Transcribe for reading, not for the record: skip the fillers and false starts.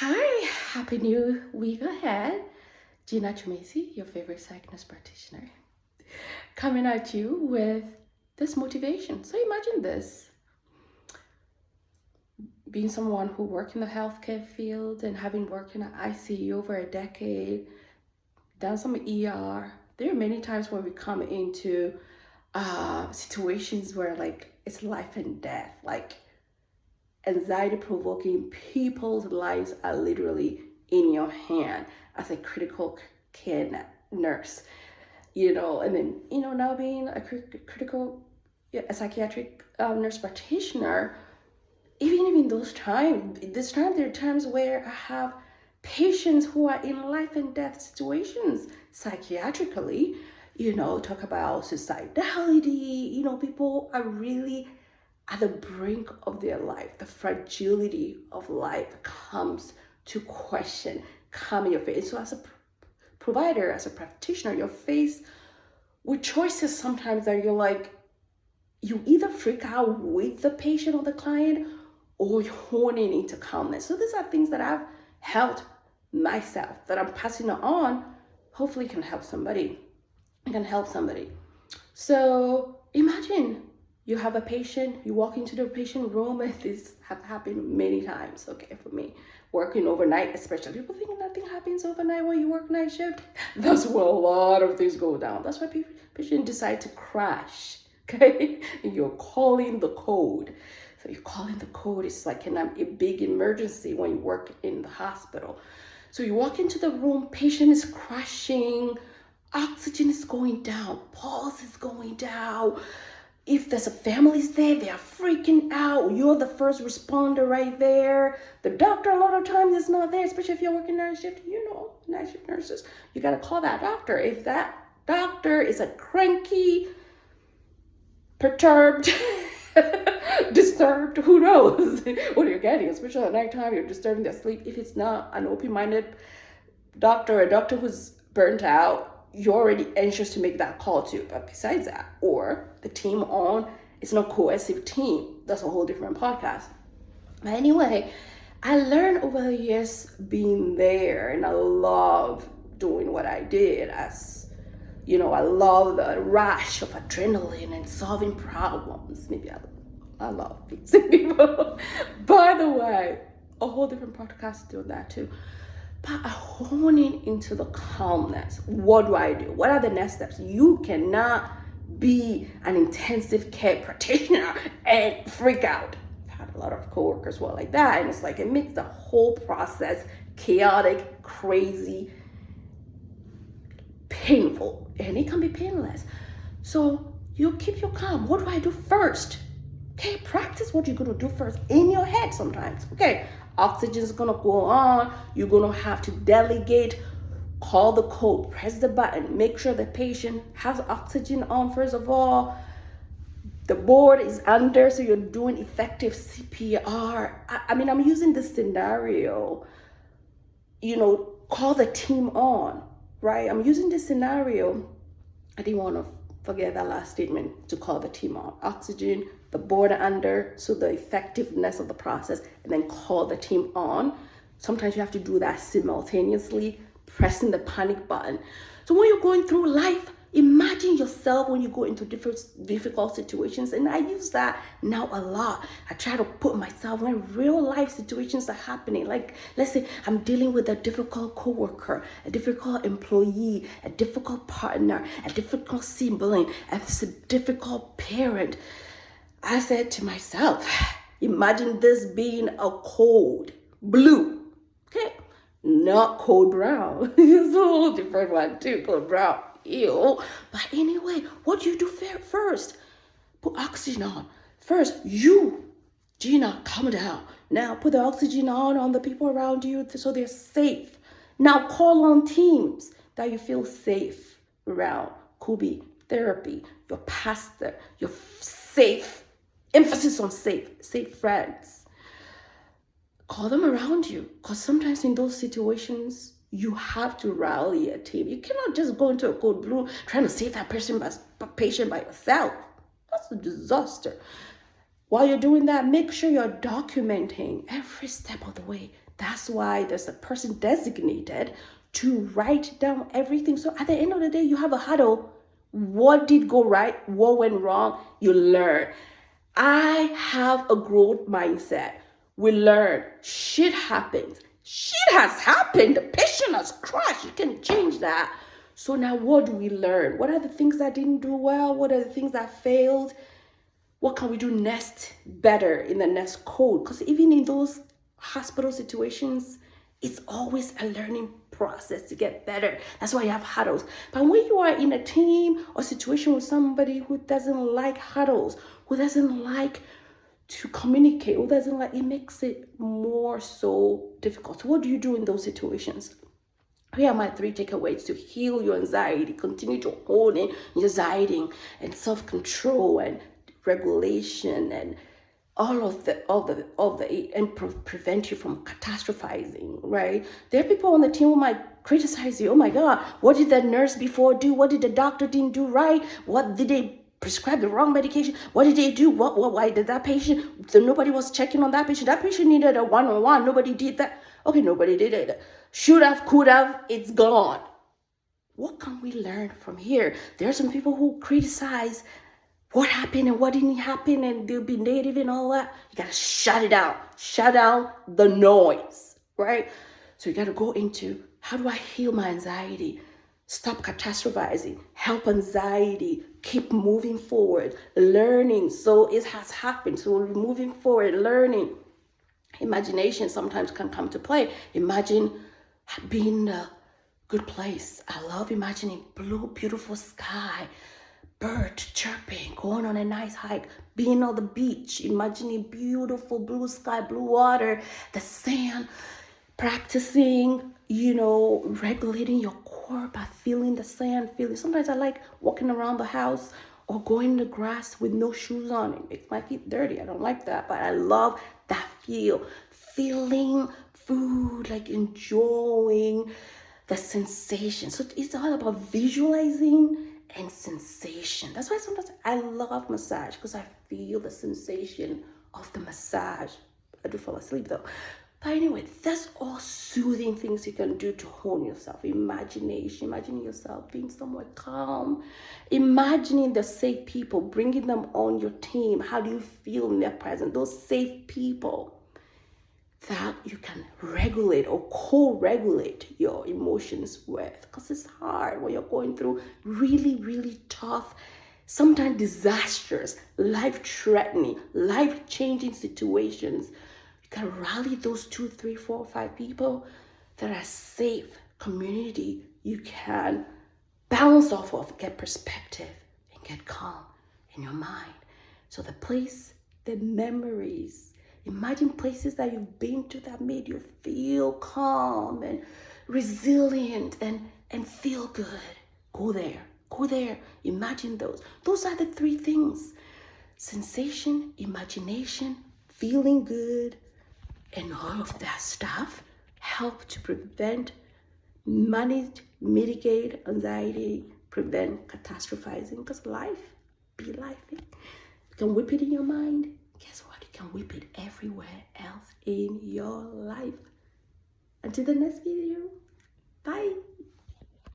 Hi, happy new week ahead. Gina Chumesi, your favorite psych nurse practitioner, coming at you with this motivation. So imagine this, being someone who worked in the healthcare field and having worked in an ICU over a decade, done some ER. There are many times where we come into situations where it's life and death, like anxiety provoking. People's lives are literally in your hand as a critical care nurse, and then, now being a a psychiatric nurse practitioner. Even in those times, there are times where I have patients who are in life and death situations psychiatrically, talk about suicidality. People are really at the brink of their life. The fragility of life comes to question, come in your face. So as a provider, as a practitioner, you're faced with choices sometimes that you're like, you either freak out with the patient or the client, or you're honing into calmness. So these are things that I've helped myself, that I'm passing on. Hopefully can help somebody. It can help somebody. So imagine you have a patient, you walk into the patient room, and this have happened many times, okay, for me. Working overnight, especially. People think nothing happens overnight when you work night shift. That's where a lot of things go down. That's why patients decide to crash, okay? And you're calling the code. So you're calling the code. It's like a big emergency when you work in the hospital. So you walk into the room, patient is crashing, oxygen is going down, pulse is going down. If there's a family's there, they are freaking out. You're the first responder right there. The doctor a lot of times is not there, especially if you're working night shift. Night shift nurses, you gotta call that doctor. If that doctor is a cranky, perturbed, disturbed, who knows what you're getting, especially at nighttime, you're disturbing their sleep. If it's not an open-minded doctor, a doctor who's burnt out, you're already anxious to make that call too. But besides that, or the team on, it's not a cohesive team. That's a whole different podcast. But anyway, I learned over the years being there, and I love doing what I did. I love the rush of adrenaline and solving problems. Maybe I love fixing people. By the way, a whole different podcast doing that too. But honing into the calmness. What do I do? What are the next steps? You cannot be an intensive care practitioner and freak out. I've had a lot of coworkers who are like that, and it's like it makes the whole process chaotic, crazy, painful, and it can be painless. So you keep your calm. What do I do first? Okay, practice what you're gonna do first in your head sometimes. Okay, oxygen is gonna go on. You're gonna have to delegate, call the code, press the button, make sure the patient has oxygen on first of all. The board is under, so you're doing effective CPR. I'm using this scenario, call the team on, right? I'm using this scenario. I didn't want to forget that last statement, to call the team on. Oxygen, the board under, so the effectiveness of the process, and then call the team on. Sometimes you have to do that simultaneously, pressing the panic button. So when you're going through life, imagine yourself when you go into difficult situations. And I use that now a lot. I try to put myself when real life situations are happening. Like, let's say I'm dealing with a difficult coworker, a difficult employee, a difficult partner, a difficult sibling, a difficult parent. I said to myself, imagine this being a code blue, okay? Not code brown. It's a whole different one too, code brown. Ew. But anyway, what do you do first? Put oxygen on. First, you, Gina, calm down. Now put the oxygen on the people around you so they're safe. Now call on teams that you feel safe around. Could be therapy, your pastor, your safe. Emphasis on safe friends. Call them around you, because sometimes in those situations, you have to rally a team. You cannot just go into a code blue trying to save that patient by yourself. That's a disaster. While you're doing that, make sure you're documenting every step of the way. That's why there's a person designated to write down everything. So at the end of the day, you have a huddle. What did go right? What went wrong? You learn. I have a growth mindset. We learn. Shit happens. Shit has happened. The patient has crashed. You can change that. So now what do we learn? What are the things that didn't do well? What are the things that failed? What can we do next better in the next code? Because even in those hospital situations, it's always a learning process to get better. That's why you have huddles. But when you are in a team or situation with somebody who doesn't like huddles, who doesn't like to communicate, who doesn't like, it makes it more so difficult. So what do you do in those situations? Here are my 3 takeaways to heal your anxiety, continue to hone in your anxiety and self-control and regulation and all of the and prevent you from catastrophizing, right? There are people on the team who might criticize you. Oh my God, what did the nurse before do? What did the doctor didn't do right? What did they prescribe the wrong medication? What did they do? Why did that patient? So nobody was checking on that patient. That patient needed a one-on-one. Nobody did that. Okay, nobody did it. Should have, could have, it's gone. What can we learn from here? There are some people who criticize what happened and what didn't happen, and they'll be negative and all that. You gotta shut it out. Shut down the noise, right? So you gotta go into, how do I heal my anxiety? Stop catastrophizing, help anxiety, keep moving forward, learning. So it has happened. So we're moving forward, learning. Imagination sometimes can come to play. Imagine being in a good place. I love imagining blue, beautiful sky, birds chirping, going on a nice hike, being on the beach, imagining beautiful blue sky, blue water, the sand, practicing, regulating your core by feeling the sand, Sometimes I like walking around the house or going in the grass with no shoes on. It makes my feet dirty. I don't like that, but I love that feeling food, like enjoying the sensation. So it's all about visualizing and sensation. That's why sometimes I love massage, because I feel the sensation of the massage. I do fall asleep though. But anyway, that's all soothing things you can do to hone yourself. Imagination, imagining yourself being somewhere calm, imagining the safe people, bringing them on your team. How do you feel in their presence? Those safe people that you can regulate or co-regulate your emotions with, because it's hard when you're going through really, really tough, sometimes disastrous, life-threatening, life-changing situations. You can rally those 2, 3, 4, 5 people that are safe community you can bounce off of, get perspective and get calm in your mind. So the place, the memories, imagine places that you've been to that made you feel calm and resilient and feel good. Go there, imagine those. Those are the 3 things: sensation, imagination, feeling good, and all of that stuff help to prevent, manage, mitigate anxiety, prevent catastrophizing, because life be life. You can whip it in your mind. Guess what? You can whip it everywhere else in your life. Until the next video. Bye.